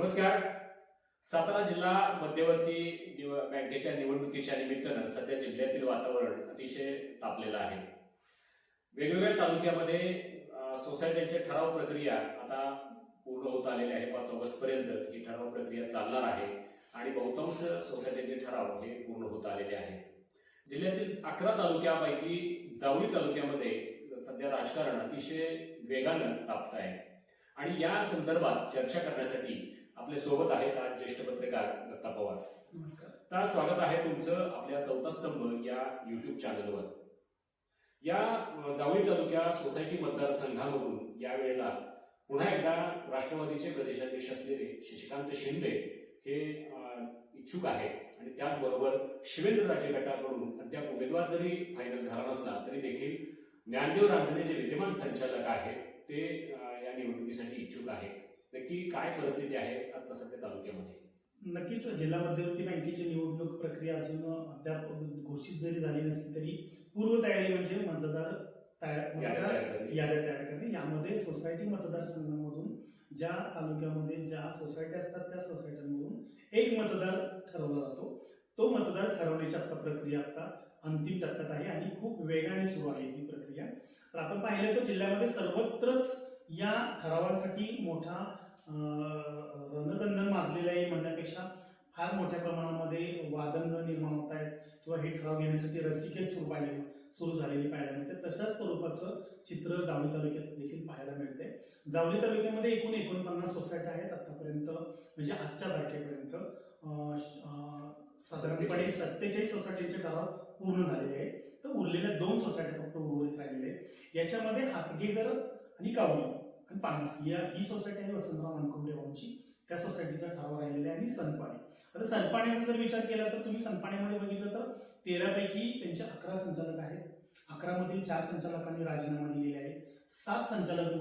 नमस्कार. सातारा जिल्हा मध्यवर्ती बँकेच्या निवडणुकीच्या निमित्तानं सध्या जिल्ह्यातील वातावरण अतिशय तापलेलं आहे. वेगवेगळ्या तालुक्यामध्ये सोसायट्यांचे ठराव प्रक्रिया आता पूर्ण होत आलेली आहे. 5 ऑगस्टपर्यंत ही ठराव प्रक्रिया चालणार आहे आणि बहुतांश सोसायट्यांचे ठराव हे पूर्ण होत आलेले आहेत. जिल्ह्यातील 11 तालुक्यापैकी जावळी तालुक्यामध्ये सध्या राजकारण अतिशय वेगानं तापत आहे आणि या संदर्भात चर्चा करण्यासाठी आपले सोबत आहेत आज ज्येष्ठ पत्रकार दत्ता पवार. नमस्कार. तर स्वागत आहे तुमचं आपल्या चौथा स्तंभ या युट्यूब चॅनलवर. या जावळी तालुक्या सोसायटी मतदारसंघामधून यावेळेला पुन्हा एकदा राष्ट्रवादीचे प्रदेशाध्यक्ष असलेले शशिकांत शिंदे हे इच्छुक आहेत आणि त्याचबरोबर शिवेंद्रराजे गटाकडून अद्याप उमेदवार जरी फायनल झाला नसला तरी देखील ज्ञानदेव रांजणे जे विद्यमान संचालक आहेत ते या निवडणुकीसाठी इच्छुक आहेत. नक्की काय परिस्थिती आहे आता सध्या तालुक्यामध्ये? नक्कीच जिल्हा मध्यवर्ती बँकेची निवडणूक प्रक्रिया अजून अद्याप घोषित जरी झाली नसली तरी पूर्वतयारी म्हणजे मतदार याद्या तयार करणे. यामध्ये सोसायटी मतदारसंघामधून ज्या तालुक्यामध्ये ज्या सोसायटी असतात त्या सोसायट्यांमधून एक मतदार ठरवला जातो. तो मतदार ठरवण्याची आता प्रक्रिया आता अंतिम टप्प्यात आहे आणि खूप वेगाने सुरू आहे ही प्रक्रिया. तर आपण पाहिलं तर जिल्ह्यामध्ये सर्वत्रच या ठरावांसाठी मोठा रणकंदन माजलेला आहे म्हणण्यापेक्षा फार मोठ्या प्रमाणामध्ये वादंग निर्माण होत आहेत किंवा हे ठराव घेण्यासाठी रस्सीखेच सुरू झालेली पाहायला मिळते. तशाच स्वरूपाचं चित्र जावळी तालुक्यात देखील पाहायला मिळते. जावळी तालुक्यामध्ये एकूण 49 सोसायट्या आहेत आतापर्यंत, म्हणजे आजच्या तारखेपर्यंत साधारणपणे 47 सोसायटीचे ठराव पूर्ण झालेले आहेत. तर उरलेल्या 2 सोसायट्या फक्त उर्वरित राहिलेल्या आहेत. याच्यामध्ये हातगेकर आणि कावडी आणि पानस ही सोसायटी आहे वसंतराव मानकुमरे भाऊंची. त्या सोसायटीचा ठराव राहिलेला आहे. आणि सनपाणे, आता सनपाण्याचा जर विचार केला तर तुम्ही सनपाण्यामध्ये बघितलं तर 13 पैकी त्यांचे 11 संचालक आहेत. 11 मधील 4 संचालकांनी राजीनामा दिलेले आहे. 7 संचालक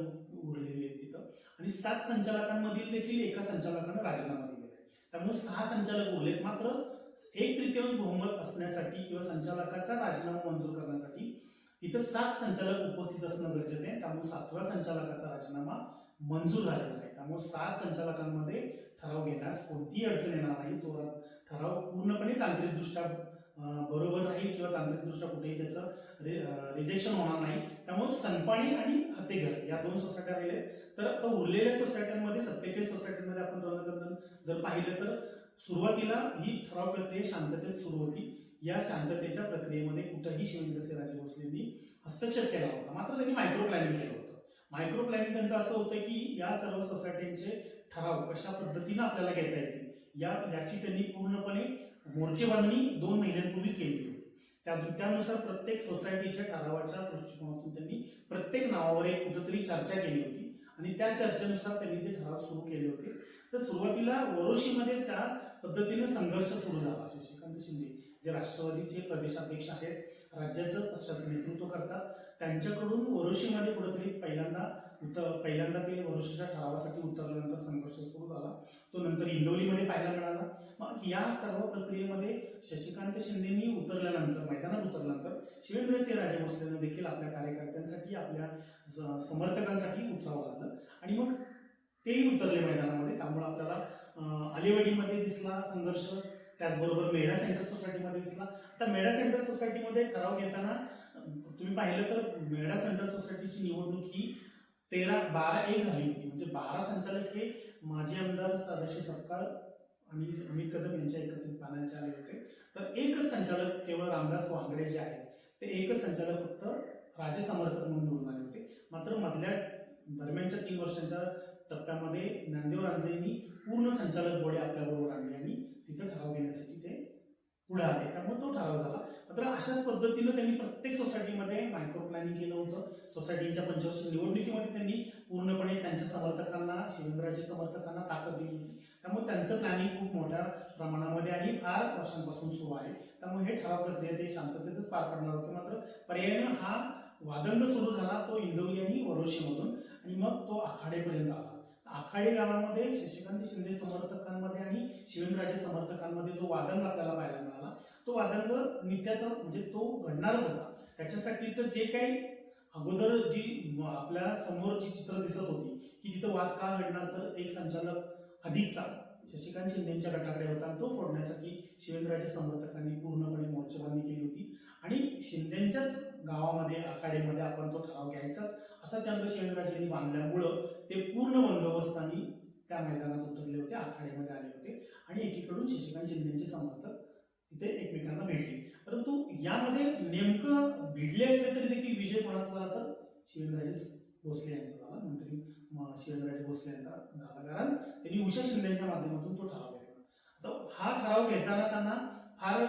उरलेले आहेत तिथं आणि 7 संचालकांमधील देखील एका संचालकानं राजीनामा दिलेला आहे. त्यामुळे 6 संचालक उरलेत. मात्र 1/3 बहुमत असण्यासाठी किंवा संचालकाचा राजीनामा मंजूर करण्यासाठी तिथं 7 संचालक उपस्थित असणं गरजेचं आहे. त्यामुळे 7व्या संचालकाचा राजीनामा मंजूर झालेला नाही. त्यामुळे 7 संचालकांमध्ये ठराव घेण्यास कोणतीही अडचण येणार नाही. तो ठराव पूर्णपणे तांत्रिकदृष्ट्या बरोबर राहील किंवा तांत्रिकदृष्ट्या कुठेही त्याचं रिजेक्शन होणार नाही. त्यामुळे सनपाणी आणि हातेघर या 2 सोसायट्या राहिल्या. तर आता उरलेल्या सोसायट्यांमध्ये 47 सोसायट्यांमध्ये आपण रणकंदन जर पाहिलं तर सुरुवातीला ही ठराव प्रक्रिया शांततेत सुरू होती. या शांततेच्या प्रक्रियेमध्ये कुठंही शिवेंद्रराजे भोसलेंनी हस्तक्षेप केला होता. मात्र त्यांनी मायक्रो प्लॅनिंग केलं होतं. मायक्रो प्लॅनिंग त्यांचं असं होतं की या सर्व सोसायटींचे ठराव कशा पद्धतीनं आपल्याला घेता येतील याची त्यांनी पूर्णपणे मोर्चे बांधणी 2 महिन्यांपूर्वीच केली होती. त्यानुसार प्रत्येक सोसायटीच्या ठरावाच्या दृष्टिकोनातून त्यांनी प्रत्येक नावावर एक कुठंतरी चर्चा केली होती आणि त्या चर्चेनुसार त्यांनी ते ठराव सुरू केले होते. तर सुरुवातीला वरोशीमध्ये त्या पद्धतीनं संघर्ष सुरू झाला. शशिकांत शिंदे जे राष्ट्रवादीचे प्रदेशाध्यक्ष आहेत, राज्याचं पक्षाचं नेतृत्व करतात, त्यांच्याकडून वरोशीमध्ये कुठेतरी पहिल्यांदा ते वरोशीच्या ठरावासाठी उतरल्यानंतर संघर्ष सुरू झाला. तो नंतर इंदोरीमध्ये पाहायला मिळाला. मग या सर्व प्रक्रियेमध्ये शशिकांत शिंदेनी मैदानात उतरल्यानंतर शिवेंद्रराजे भोसलेंना देखील आपल्या कार्यकर्त्यांसाठी आपल्या समर्थकांसाठी उतरावं लागलं आणि मग तेही उतरले मैदानामध्ये. त्यामुळे आपल्याला आलेवाडीमध्ये दिसला संघर्ष, त्याचबरोबर मेढा सेंटर सोसायटीमध्ये दिसला. आता मेढा सेंटर सोसायटीमध्ये ठराव घेताना तुम्ही पाहिलं तर मेढा सेंटर सोसायटीची निवडणूक ही 12-1 झाली होती. म्हणजे 12 संचालक हे माजी आमदार सदाशिव सपकाळ आणि अमित कदम यांच्या एकत्रित पाण्याचे आले होते. तर एकच संचालक केवळ रामदास वांगडे जे आहेत ते एकच संचालक फक्त राजे समर्थक म्हणून निवडून आले होते. मात्र मधल्या दरम्यानच्या 3 वर्षांच्या टप्प्यामध्ये ज्ञानदेव रांजणेंनी पूर्ण संचालक बॉडी आपल्याबरोबर आणली आणि तिथं ठराव घेण्यासाठी ते पुढे आले. त्यामुळे तो ठराव झाला. मात्र अशाच पद्धतीनं त्यांनी प्रत्येक सोसायटीमध्ये मायक्रो प्लॅनिंग केलं होतं. सोसायटीच्या पंचवार्षिक निवडणुकीमध्ये त्यांनी पूर्णपणे त्यांच्या समर्थकांना, शिवेंद्रराजे समर्थकांना ताकद दिली होती. त्यामुळे त्यांचं प्लॅनिंग खूप मोठ्या प्रमाणामध्ये आणि फार वर्षांपासून सुरू आहे. त्यामुळे हे ठराव प्रक्रिया ते शांततेतच पार पडणार होते. मात्र पर्यायानं हा वादंग सुरू झाला तो इंदोरी आणि वरोशीमधून आणि मग तो आखाडेपर्यंत आला. आखाडे गावामध्ये शशिकांत शिंदे समर्थकांमध्ये आणि शिवेंद्रराजे समर्थकांमध्ये जो वादंग आपल्याला पाहायला मिळाला तो वादंग नित्याचा म्हणजे तो घडणारच होता. त्याच्यासाठीचं जे काही अगोदर जी आपल्या समोर जी चित्र दिसत होती की तिथं वाद का घडणार, तर एक संचालक अधिकचा शशिकांत शिंदेच्या गटाकडे होता आणि तो फोडण्यासाठी शिवेंद्रराजे समर्थकांनी पूर्णपणे मोर्चेबंदी केली होती आणि शिंदेच्याच गावामध्ये आखाड्यामध्ये आपण तो ठराव घ्यायचाच असा चंद्र शिवेंद्रराजेंनी बांधल्यामुळं ते पूर्ण बंदोबस्ताने त्या मैदानात उतरले होते, आखाड्यामध्ये आले होते आणि एकीकडून शशिकांत शिंदेचे समर्थक तिथे एकमेकांना भेटले. परंतु यामध्ये नेमकं भिडले असले तरी देखील विजय कोणाचा झाला तर शिवेंद्रराजे भोसले यांचा झाला. मंत्री शिवेंद्रराजे भोसले यांचा झाला, कारण त्यांनी उषा शिंदेच्या माध्यमातून तो ठराव घेतला. आता हा ठराव घेताना त्यांना फार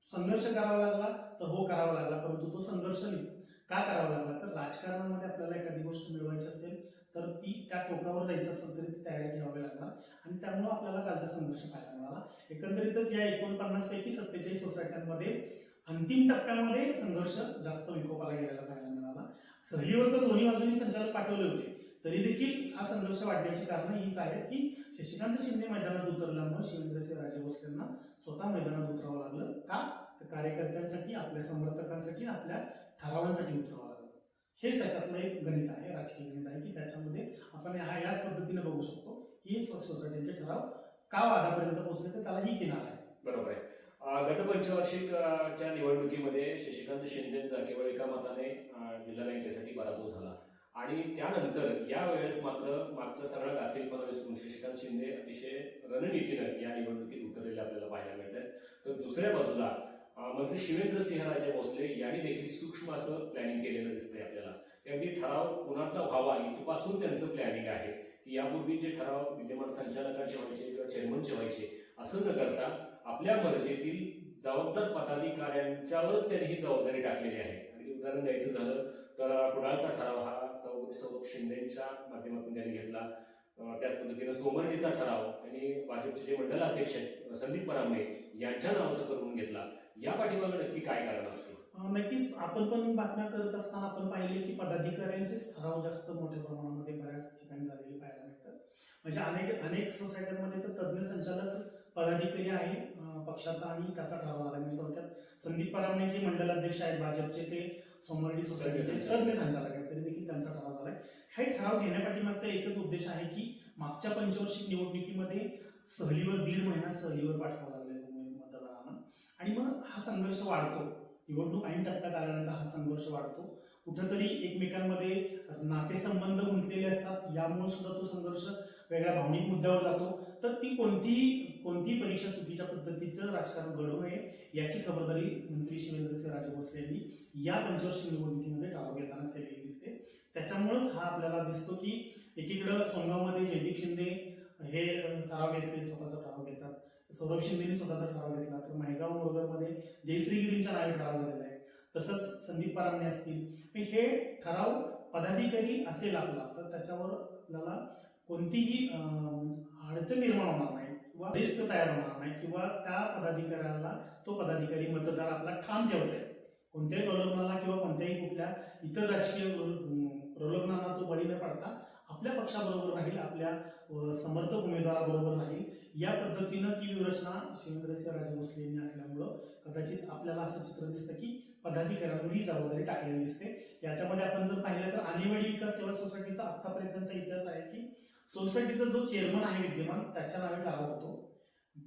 संघर्ष करावा लागला तर हो करावा लागला, परंतु तो संघर्ष का करावा लागला तर राजकारणामध्ये आपल्याला एखादी गोष्ट मिळवायची असेल तर ती त्या टोकावर जायचं असेल तरी ती तयारी घ्यावी लागणार आणि त्यामुळे आपल्याला कालचा संघर्ष पाहायला मिळाला. एकंदरीतच या 49 पैकी 47 सोसायट्यांमध्ये अंतिम टप्प्यामध्ये संघर्ष जास्त विकोपाला गेलेला पाहायला मिळाला. सहलीवर तर दोन्ही बाजूंनी संचालक पाठवले होते, तरी देखील हा संघर्ष वाढण्याची कारणं हीच आहेत की शशिकांत शिंदे मैदानात उतरल्यामुळे शिवेंद्रराजे भोसलेंना स्वतः मैदानात उतरावं लागलं. का तर कार्यकर्त्यांसाठी, आपल्या समर्थकांसाठी, आपल्या ठरावांसाठी उतरावं लागलं. हेच त्याच्यातलं एक गणित आहे, राजकीय गणित आहे की त्याच्यामध्ये आपण याच पद्धतीने बघू शकतो की सोसायटीचे ठराव का वादापर्यंत पोहोचले तर त्याला ही किनार आहे. बरोबर आहे. गत पंचवार्षिकच्या निवडणुकीमध्ये शशिकांत शिंदेचा केवळ एका मताने जिल्हा बँकेसाठी पराभव झाला आणि त्यानंतर यावेळेस मात्र मागचा सगळा गाफीलपणा विसरून शशिकांत शिंदे अतिशय रणनीतीनं या निवडणुकीत उतरलेले आपल्याला पाहायला मिळतात. तर दुसऱ्या बाजूला मंत्री शिवेंद्रसिंहराजे भोसले यांनी देखील सूक्ष्म असं प्लॅनिंग केलेलं दिसतंय आपल्याला. अगदी ठराव कुणाचा व्हावा इथपासून त्यांचं प्लॅनिंग आहे. यापूर्वी जे ठराव विद्यमान संचालकांचे व्हायचे किंवा चेअरमनचे व्हायचे असं न करता आपल्या मर्जीतील जबाबदार पदाधिकाऱ्यांच्यावरच त्यांनी ही जबाबदारी टाकलेली आहे. आणि उदाहरण द्यायचं झालं तर कुडाळचा ठराव हा सौ शिंदेच्या माध्यमातून त्यांनी घेतला. त्याच पद्धतीनं सोमर्णीचा ठराव आणि भाजपचे जे मंडल अध्यक्ष आहेत संदीप परांगणे यांच्या नावाचा करून घेतला. या पाठीमागे नक्की काय कारण असते? नक्कीच आपण पण बातम्या करत असताना आपण पाहिले की पदाधिकाऱ्यांचे ठराव जास्त मोठ्या प्रमाणामध्ये बऱ्याच ठिकाणी झालेले पाहायला मिळतात. म्हणजे अनेक सोसायट्यांमध्ये तर तज्ज्ञ संचालक पदाधिकारी आहेत पक्षाचा आणि त्याचा ठराव झाला. म्हणजे थोडक्यात संदीप परांगणे जे मंडल अध्यक्ष आहेत भाजपचे ते सोमवर्णी सोसायटीचे तज्ज्ञ संचालक आहेत, तरी देखील त्यांचा ठराव झालाय. हे ठराव घेण्यापाठीमागचा एकच उद्देश आहे की मागच्या पंचवार्षिक निवडणुकीमध्ये सहलीवर 1.5 महिना सहलीवर पाठवावं लागलं मतदारांना आणि मग हा संघर्ष वाढतो. निवडणूक ऐन टप्प्यात आल्यानंतर हा संघर्ष वाढतो. कुठंतरी एकमेकांमध्ये नातेसंबंध गुंतलेले असतात, यामुळे सुद्धा तो संघर्ष वेगळ्या भावनिक मुद्द्यावर जातो. तर ती कोणती परीक्षा चुकीच्या पद्धतीचं राजकारण घडू नये याची खबरदारी मंत्री शिवेंद्रसिंहराजे भोसले यांनी या पंचवार्षिक निवडणुकीमध्ये ठराव घेतानाच केलेली दिसते. त्याच्यामुळेच हा आपल्याला दिसतो की एकीकडं सोनगावमध्ये जयदीप शिंदे हे ठराव घेतले, स्वतःचा ठराव घेतात. सौरभ शिंदेनी स्वतःचा ठराव घेतला. तर मायगाव मोरगावमध्ये जयश्री गिरींच्या नावे ठराव झालेला आहे. तसंच संदीप परांगणे असतील. हे ठराव पदाधिकारी असेल आपला तर त्याच्यावर आपल्याला कोणतीही अडचण निर्माण होणार नाही किंवा रिस्क तयार होणार नाही किंवा त्या पदाधिकाऱ्याला तो पदाधिकारी मतदार आपला ठाम ठेवतोय. कोणत्याही प्रलोभनाला किंवा कोणत्याही कुठल्या इतर राजकीय प्रलोभनाला तो बळी न पडता आपल्या पक्षाबरोबर राहील, आपल्या समर्थक उमेदवाराबरोबर राहील. या पद्धतीनं ती व्यूहरचना शिवेंद्रसिंहराजे भोसले यांनी आखल्यामुळं कदाचित आपल्याला असं चित्र दिसतं की पदाधिकाऱ्यांवर ही जबाबदारी टाकलेली दिसते. याच्यामध्ये आपण जर पाहिलं तर आणेवाडी विकास सेवा सोसायटीचा आतापर्यंतचा इतिहास आहे की सोसायटीचा जो चेअरमन आहे विद्यमान त्याच्या नावे ठराव होतो.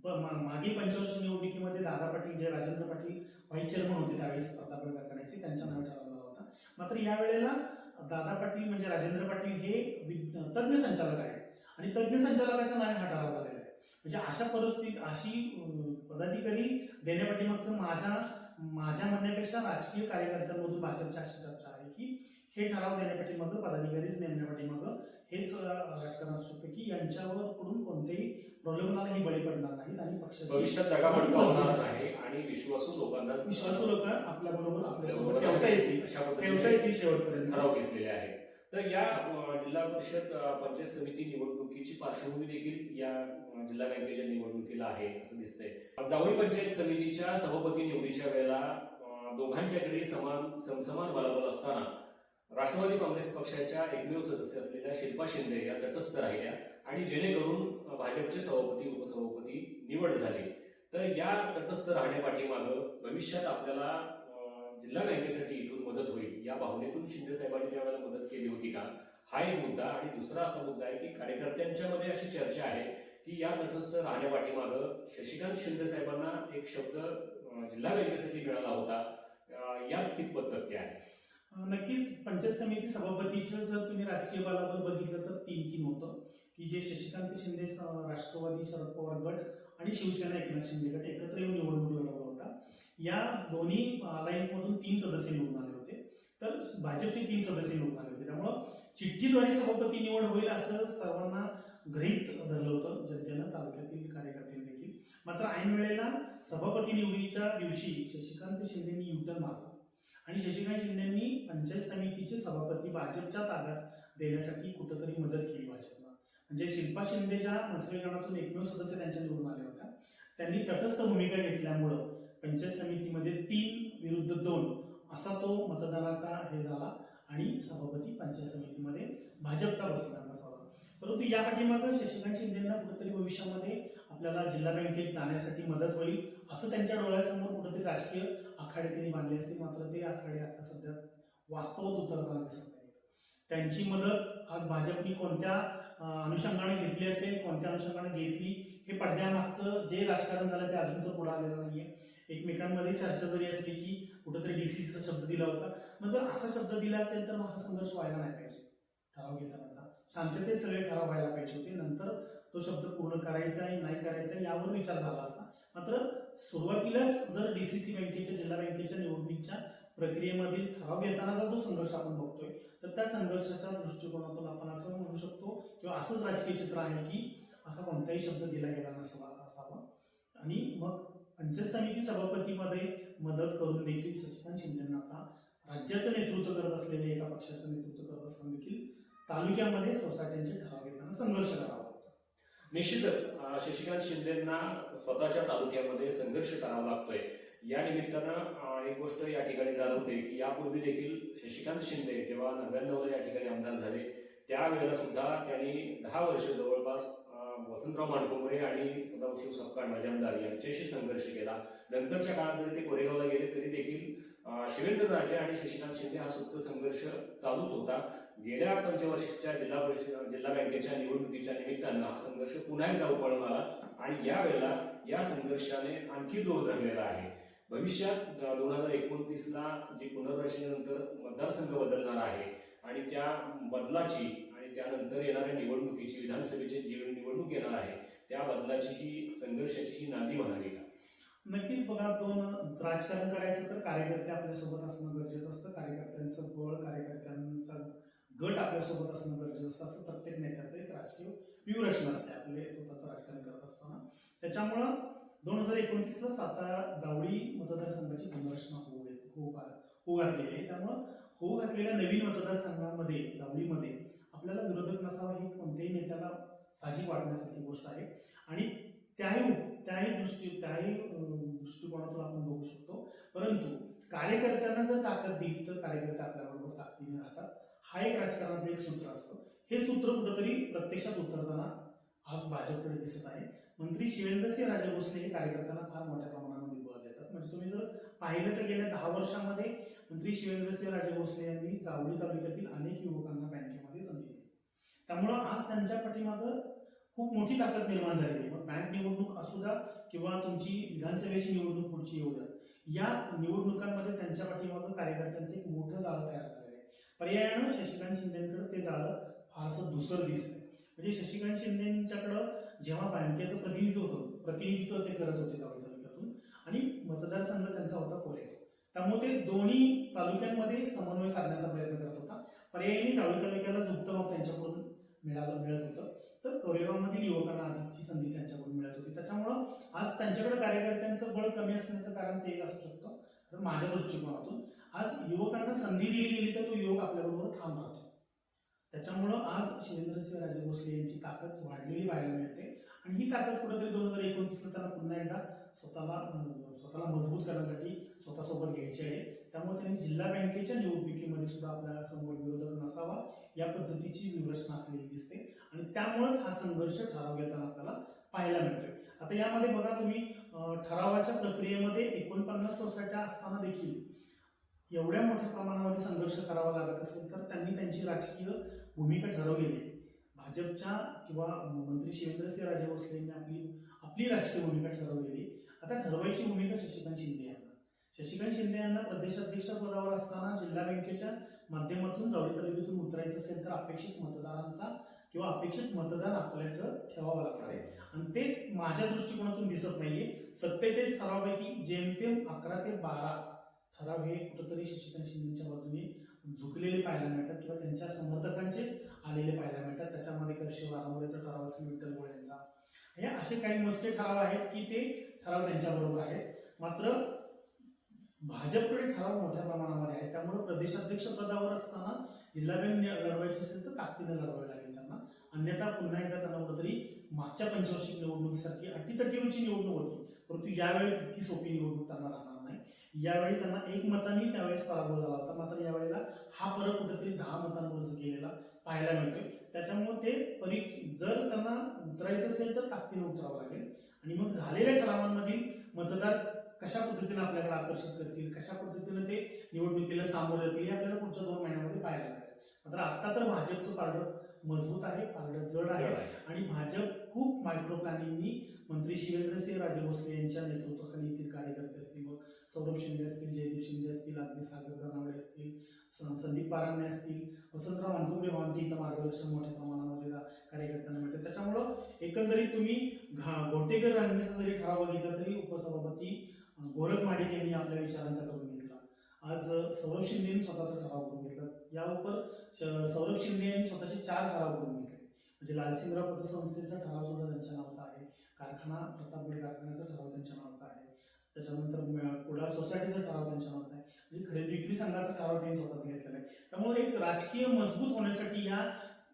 मागे पंचवार्षिक निवडणुकीमध्ये दादा पाटील, जे राजेंद्र पाटील व्हाईस चेअरमन होते त्यावेळेस स्पर्धा कारखान्याचे, त्यांच्या नावे ठराव झाला होता. मात्र यावेळेला दादा पाटील म्हणजे राजेंद्र पाटील हे तज्ज्ञ संचालक आहेत आणि तज्ज्ञ संचालकाच्या नावे हा ठराव झालेला आहे. म्हणजे अशा परिस्थितीत अशी पदाधिकारी देण्यापाठीमागचं माझ्या म्हणण्यापेक्षा राजकीय कार्यकर्त्यांमधून भाजपची अशी चर्चा आहे की हे ठराव देण्यापाठीमागं, पदाधिकारीच नेमण्यापाठीमागं हेच राजकारण असू शकतं की यांच्याकडून कोणतेही प्रलोभनालाही बळी पडणार नाहीत आणि पक्षाची भविष्यात दगाफटका होणार नाही आणि विश्वासू लोक आपल्या बरोबर आपल्यासोबत ठेवता येतील शेवटपर्यंत ठराव घेतलेले आहेत. तर या जिल्हा परिषद पंचायत समिती निवडणुकीची पार्श्वभूमी देखील या जिल्हा बँकेच्या निवडणुकीला आहे असं दिसतंय. जावळी पंचायत समितीच्या सभापती निवडीच्या वेळेला दोघांच्याकडे समसमान बलाबल असताना राष्ट्रवादी काँग्रेस पक्षाच्या एकमेव सदस्य असलेल्या शिल्पा शिंदे या तटस्थ राहिल्या आणि जेणेकरून भाजपचे सभापती उपसभापती निवड झाली. तर या तटस्थ राहण्यापाठीमागं भविष्यात आपल्याला जिल्हा बँकेसाठी इथून मदत होईल या भावनेतून शिंदे साहेबांनी त्यावेळेला मदत केली होती का, हा एक मुद्दा. आणि दुसरा असा मुद्दा आहे की कार्यकर्त्यांच्या मध्ये अशी चर्चा आहे की या तटस्थ राहण्या पाठीमागं शशिकांत शिंदे साहेबांना एक शब्द जिल्हा बँकेसाठी मिळाला होता. यात कितपत तथ्य आहे? नक्कीच पंचायत समिती सभापतीचं जर तुम्ही राजकीय बलाबल बघितलं तर 3-3 होतं की जे शशिकांत शिंदे राष्ट्रवादी शरद पवार गट आणि शिवसेना एकनाथ शिंदे गट एकत्र येऊन निवडणूक लढवला होता. या दोन्ही अलायन्स मधून 3 सदस्य निवडून आले होते, तर भाजपचे 3 सदस्य निवडून आले होते. त्यामुळं चिठ्ठीद्वारे सभापती निवड होईल असं सर्वांना गृहीत धरलं होतं जनतेनं, तालुक्यातील कार्यकर्त्यांनी देखील. मात्र ऐन वेळेला सभापती निवडीच्या दिवशी शशिकांत शिंदेंनी युटर्न मारला आणि शशिकांत शिंदेंनी पंचायत समितीचे सभापती भाजपच्या ताब्यात देण्यासाठी कुठंतरी मदत केली भाजपला. म्हणजे शिल्पा शिंदे ज्या मसरे गणातून एकमेव सदस्य त्यांच्या निवडून आल्या होत्या, त्यांनी तटस्थ भूमिका घेतल्यामुळं पंचायत समितीमध्ये 3 विरुद्ध 2 असा तो मतदानाचा हे झाला आणि सभापती पंचायत समितीमध्ये भाजपचा बसला नसावा. परंतु या पाठीमागं शशिकांत शिंदेंना कुठेतरी भविष्यामध्ये आपल्याला जिल्हा बँकेत जाण्यासाठी मदत होईल असं त्यांच्या डोळ्यासमोर कुठेतरी राजकीय आखाडे त्यांनी बांधले असते. मात्र ते आखाडे आता सध्या वास्तवात उतरताना दिसत नाही. त्यांची मदत आज भाजपने कोणत्या अनुषंगाने घेतली असेल, कोणत्या अनुषंगाने घेतली, हे पडद्यामागचं जे राजकारण झालं ते अजून तर पुढे आलेलं नाहीये. एकमेकांमध्ये चर्चा जरी असली की कुठेतरी डीसीसीचा शब्द दिला होता. मग जर असा शब्द दिला असेल तर हा संघर्ष व्हायला नाही पाहिजे. ठराव घेतानाचा शांततेत सगळे ठराव व्हायला पाहिजे होते. नंतर तो शब्द पूर्ण करायचा आहे नाही करायचा यावर विचार झाला असता. मात्र सुरुवातीलाच जर डीसीसी बँकेच्या जिल्हा बँकेच्या निवडणुकीच्या प्रक्रियेमधील ठराव घेतानाचा जो संघर्ष आपण बघतोय, तर त्या संघर्षाच्या दृष्टिकोनातून आपण असं म्हणू शकतो किंवा असंच राजकीय चित्र आहे की असा कोणताही शब्द दिला गेला असावा. आणि मग पंचायत समिती सभापतीमध्ये मदत करून देखील शशिकांत शिंदेंना आता राज्याचं नेतृत्व करत असलेले एका पक्षाचं नेतृत्व करत असताना देखील तालुक्यामध्ये सोसायट्यांचे ठराव घेताना संघर्ष करावा लागतो. निश्चितच शशिकांत शिंदेंना स्वतःच्या तालुक्यामध्ये संघर्ष करावा लागतोय. या निमित्तानं एक गोष्ट या ठिकाणी जाणवते की यापूर्वी देखील शशिकांत शिंदे जेव्हा 99ला या ठिकाणी आमदार झाले त्यावेळेला सुद्धा त्यांनी 10 वर्ष जवळपास वसंतराव मानकोमरे आणि सदाशिव सपकाळ माजी आमदार यांच्याशी संघर्ष केला. नंतरच्या काळात जरी ते कोरेगावला गेले तरी देखील शिवेंद्रराजे आणि शशिकांत शिंदे हा सुप्त संघर्ष चालूच होता. गेल्या पंचवार्षिकच्या जिल्हा बँकेच्या निवडणुकीच्या निमित्तानं हा संघर्ष पुन्हा एकदा उफाळून आला आणि यावेळेला या संघर्षाने आणखी जोर धरलेला आहे. भविष्यात 2029ला जी पुनर्रचनेनंतर मतदारसंघ बदलणार आहे आणि त्या बदलाची आणि त्यानंतर येणाऱ्या निवडणुकीची विधानसभेची जी निवडणूक येणार आहे त्या बदलाची ही संघर्षाची ही नांदी म्हणावी का? नक्कीच बघा, राजकारण करायचं तर कार्यकर्ते आपल्यासोबत असणं गरजेचं असतं. कार्यकर्त्यांचं बळ, कार्यकर्त्यांचा गट आपल्यासोबत असणं गरजेचं असतं. असं प्रत्येक नेत्याचं एक राजकीय व्यूहरचना असते आपले स्वतःचं राजकारण करत असताना. त्याच्यामुळं 2029ला सातारा जावळी मतदारसंघाची पुनर्रचना होऊ घातलेली आहे. त्यामुळं होऊ घातलेल्या नवीन मतदारसंघामध्ये जावळीमध्ये आपल्याला विरोधक नसावा ही कोणत्याही नेत्याला साहजिक वाटण्यासारखी गोष्ट आहे. आणि त्याही दृष्टिकोनातून आपण बघू शकतो. परंतु कार्यकर्त्यांना जर ताकद दिली तर कार्यकर्ते आपल्याबरोबर ताकदीने राहतात. हा एक राजकारणातलं एक सूत्र असतं. हे सूत्र कुठंतरी प्रत्यक्षात उतरताना आज भाजपकडे दिसत आहे. मंत्री शिवेंद्रसिंह राजे भोसले हे कार्यकर्त्यांना फार मोठ्या प्रमाणामध्ये बळ देतात. म्हणजे तुम्ही जर पाहिलं तर गेल्या 10 वर्षांमध्ये मंत्री शिवेंद्रसिंह राजे भोसले यांनी जावळी तालुक्यातील अनेक युवकांना बँकेमध्ये संधी दिली. त्यामुळं आज त्यांच्या पाठीमागं खूप मोठी ताकद निर्माण झालेली आहे. मग बँक निवडणूक असू द्या किंवा तुमची विधानसभेची निवडणूक पुढची येऊ द्या, या निवडणुकांमध्ये त्यांच्या पाठीमागं कार्यकर्त्यांचं एक मोठं जाळं तयार झालेलं आहे. पर्यायानं शशिकांत शिंदेकडे ते जाळं फारसं दुसरं दिसतंय. म्हणजे शशिकांत शिंदेच्याकडं जेव्हा बँकेचं प्रतिनिधित्व ते करत होते जावळी तालुक्यातून आणि मतदारसंघ त्यांचा होता कोरेगाव, त्यामुळे ते दोन्ही तालुक्यांमध्ये समन्वय साधण्याचा प्रयत्न करत होता. पर्यायी जावळी तालुक्याला झुकतं मग त्यांच्याकडून मिळत होतं, तर कोरेगावमधील युवकांना अधिकची संधी त्यांच्याकडून मिळत होती. त्याच्यामुळं आज त्यांच्याकडे कार्यकर्त्यांचं बळ कमी असण्याचं कारण ते असू शकतं. तर माझ्या दृष्टिकोनातून आज युवकांना संधी दिली गेली तर तो युवक आपल्याबरोबर ठाम राहतो. त्याच्यामुळं आज शिवेंद्रसिंह राजे भोसले यांची ताकद वाढलेली पाहायला मिळते आणि ही ताकद कुठेतरी 2029ला त्यांना पुन्हा एकदा स्वतःला मजबूत करण्यासाठी स्वतःसोबत घ्यायची आहे. त्यामुळे त्यांनी जिल्हा बँकेच्या निवडणुकीमध्ये सुद्धा आपल्या समोर विरोधक नसावा या पद्धतीची व्यूहरचना आखलेली दिसते आणि त्यामुळेच हा संघर्ष ठराव घेताना आपल्याला पाहायला मिळतोय. आता यामध्ये बघा तुम्ही ठरावाच्या प्रक्रियेमध्ये 49 सोसायट्या असताना देखील एवढ्या मोठ्या प्रमाणामध्ये संघर्ष करावा लागत असेल तर त्यांनी त्यांची राजकीय भूमिका ठरवलेली आहे. भाजपच्या किंवा मंत्री शिवेंद्रसिंह राजे भोसले यांनी आपली राजकीय भूमिका ठरवलेली. आता ठरवायची भूमिका शशिकांत शिंदे यांना. शशिकांत शिंदे यांना प्रदेशाध्यक्ष पदावर असताना जिल्हा बँकेच्या माध्यमातून जावळी तालुक्यातून उतरायचं असेल तर अपेक्षित मतदारांचा किंवा अपेक्षित मतदान आपल्याकडं ठेवावं लागणार आहे आणि ते माझ्या दृष्टिकोनातून दिसत नाहीये. 47 ठरावापैकी जेमतेम 11 ते 12 ठराव हे कुठंतरी शशिकांत शिंदेच्या बाजूने झुकलेले पाहायला मिळतात किंवा त्यांच्या समर्थकांचे आलेले पाहायला मिळतात. त्याच्यामध्ये करशे वारंवारीचा ठराव असेल, विठ्ठल गोळ्यांचा, हे असे काही मोजके ठराव आहेत की ते ठराव त्यांच्याबरोबर आहेत. मात्र भाजपकडे ठराव मोठ्या प्रमाणामध्ये आहेत. त्यामुळे प्रदेशाध्यक्ष पदावर असताना जिल्हा बँक लढवायची असेल तर ताकदीने लढवावी लागेल त्यांना. अन्यथा पुन्हा एकदा त्यांना कुठेतरी मागच्या पंचवार्षिक निवडणुकीसारखी अटीतटीची निवडणूक होती, परंतु यावेळी तितकी सोपी निवडणूक त्यांना राहणार नाही. यावेळी त्यांना 1 मतांनी त्यावेळेस पराभव झाला होता. मात्र यावेळेला हा फरक कुठेतरी 10 मतांवरच गेलेला पाहायला मिळतोय. त्याच्यामुळे ते जर त्यांना उतरायचं असेल तर ताकदीने उतरावं लागेल आणि मग झालेल्या ठरावांमधील मतदार कशा पद्धतीने आपल्याकडे आकर्षित करतील, कशा पद्धतीने ते निवडणुकीला सामोरे येतील हे आपल्याला पुढच्या 2 महिन्यामध्ये पाहायला मिळेल. मात्र आता तर भाजपचं पारडं मजबूत आहे, पारडं जड आहे आणि भाजप खूप मायक्रो प्लॅनिंगनी मंत्री शिवेंद्रसिंह राजे भोसले यांच्या नेतृत्वाखाली येथील कार्यकर्ते असतील, मग सौरभ शिंदे असतील, जयदीप शिंदे असतील, अगदी सागर गणावडे असतील, संदीप पारांणे असतील, वसंतराव वानखुंबे भावांचे इथं मार्गदर्शन मोठ्या प्रमाणामध्ये कार्यकर्त्यांना मिळतं. त्याच्यामुळं एकंदरीत तुम्ही घोटेकर राजनीतीचा जरी ठराव बघितला तरी उपसभापती गोरख माडिक यांनी आपल्या विचारांचा करून घेतला. आज सौरभ शिंदेनी स्वतःचा ठराव करून घेतला. यावर सौरभ शिंदे यांनी स्वतःचे 4 ठराव करून घेतले. म्हणजे लालसिंगराव पतसंस्थेचा ठराव सुद्धा त्यांच्या नावाचा आहे, कारखाना प्रतापगड कारखान्याचा ठराव त्यांच्या नावाचा आहे, त्याच्यानंतर कुडाळ सोसायटीचा ठराव त्यांच्या नावाचा आहे, म्हणजे खरेदी विक्री संघाचा ठराव त्यांनी स्वतःच घेतलेला आहे. त्यामुळे एक राजकीय मजबूत होण्यासाठी या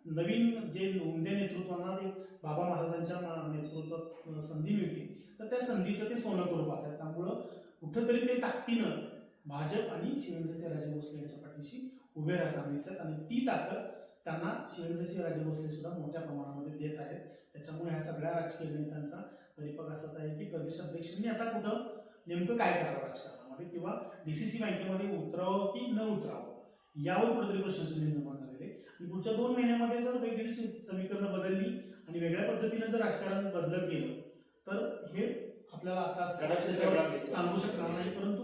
नवीन जे उमद्या नेतृत्वांना ते बाबा महाराजांच्या नेतृत्वात संधी मिळते तर त्या संधीचं ते सोनं करू पाहतात. त्यामुळं कुठंतरी ते ताकदीनं भाजप आणि शिवेंद्रसिंह राजे भोसले यांच्या पाठीशी उभे राहताना दिसतात आणि ती ताकद त्यांना शिवेंद्रसिंह राजे भोसले सुद्धा मोठ्या प्रमाणामध्ये देत आहेत. त्याच्यामुळे ह्या सगळ्या राजकीय नेत्यांचा परिपक्व असाच आहे की प्रदेशाध्यक्षांनी आता कुठं नेमकं काय करावं राजकारणामध्ये किंवा DCC बँकेमध्ये उतरावं की न उतरावं यावर कुठेतरी प्रश्नचिन्ह निर्माण झालेले. आणि पुढच्या 2 महिन्यामध्ये जर वेगळी समीकरणं बदलली आणि वेगळ्या पद्धतीने जर राजकारण बदलत गेलं तर हे आपल्याला आता सांगू शकणार नाही, परंतु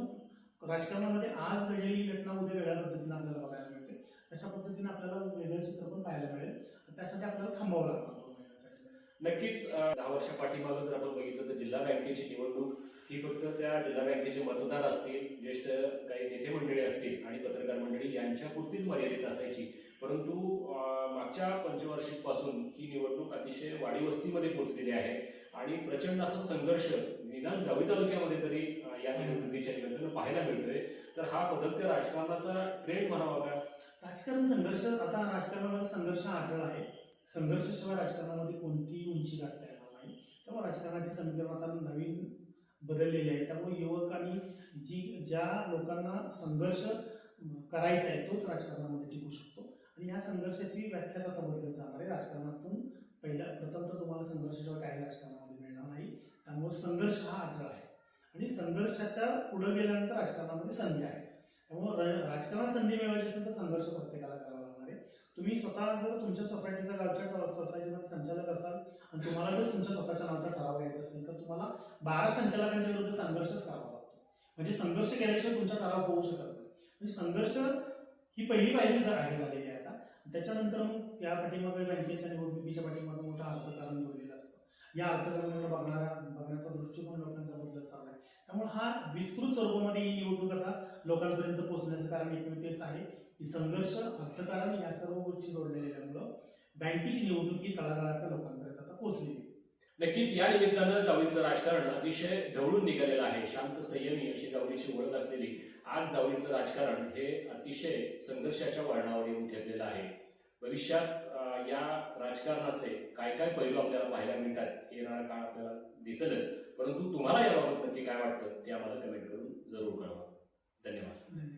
राजकारणामध्ये आज घडलेली घटना उद्या वेगळ्या पद्धतीने आपल्याला बघायला मिळते. तशा पद्धतीने आपल्याला वेगळं चित्र पण पाहायला मिळेल. त्यासाठी आपल्याला थांबावं लागणार 2 महिन्यासाठी. नक्कीच 10 वर्षा पाठीमागे जर आपण बघितलं तर जिल्हा बँकेची निवडणूक ही फक्त त्या जिल्हा बँकेचे मतदार असतील, ज्येष्ठ काही नेते मंडळी असतील आणि पत्रकार मंडळी यांच्यापुरतीच मर्यादित असायची. परंतु मागच्या पंचवार्षिक पासून ही निवडणूक अतिशय वाडी वस्तीमध्ये पोहोचलेली आहे आणि प्रचंड असा संघर्ष निदान जावळी तालुक्यामध्ये तरी या निवडणुकीच्या निमित्तानं पाहायला मिळतोय. तर हा बदलत्या राजकारणाचा ट्रेंड म्हणावा का? राजकारण संघर्ष, आता राजकारणामध्ये संघर्ष अटळ आहे. संघर्षाशिवाय राजकारणामध्ये कोणतीही उंची गाठता येणार नाही. त्यामुळे राजकारणाची समीकरण आता नवीन बदललेली आहे. त्यामुळे युवकांनी ज्या लोकांना संघर्ष करायचा आहे तोच राजकारणामध्ये टिकू शकतो आणि या संघर्षाची व्याख्याच आता बदलत जाणार आहे. राजकारणातून प्रथम तर तुम्हाला संघर्षाशिवाय काही राजकारणामध्ये मिळणार नाही. त्यामुळे संघर्ष हा अटळ आहे आणि संघर्षाच्या पुढे गेल्यानंतर राजकारणामध्ये संधी आहे. त्यामुळे राजकारणात संधी मिळवायची असेल तर संघर्ष प्रत्येकाला करावा लागणार आहे. तुम्ही स्वतः जर तुमच्या सोसायटीचा गावच्या सोसायटीमध्ये संचालक असाल आणि तुम्हाला जर तुमच्या स्वतःच्या नावाचा ठराव घ्यायचा असेल तर तुम्हाला 12 संचालकांच्या विरुद्ध संघर्षच करावा लागतो. म्हणजे संघर्ष केल्याशिवाय तुमचा ठराव होऊ शकत नाही. म्हणजे संघर्ष ही पहिली पायरी आहे झालेली आहे आता. त्याच्यानंतर मग या पाठीमागे बँकेच्या निवडणुकीच्या पाठीमागे मोठं अर्थकारण जोडलेलं असतं. या अर्थकारणाकडे बघण्याचा दृष्टिकोन लोकांचा बदलत चालला आहे. त्यामुळे हा विस्तृत स्वरूपामध्ये ही निवडणूक आता लोकांपर्यंत पोहोचण्याचं कारण एकमेव तेच आहे की संघर्ष, अर्थकारण या सर्व गोष्टी जोडलेल्यामुळं बँकेची निवडणूक ही तळागाळातल्या लोकांपर्यंत आता पोहोचलेली आहे. नक्कीच या निमित्तानं जावळीतलं राजकारण अतिशय ढवळून निघालेलं आहे. शांत संयमी अशी जावळीची ओळख असलेली आज जावळीतलं राजकारण हे अतिशय संघर्षाच्या वळणावर येऊन ठेवलेलं आहे. भविष्यात या राजकारणाचे काय काय पैलू आपल्याला पाहायला मिळतात येणारा काळ आपल्याला दिसेलच. परंतु तुम्हाला याबाबत नक्की काय वाटतं ते आम्हाला कमेंट करून जरूर कळवा. धन्यवाद.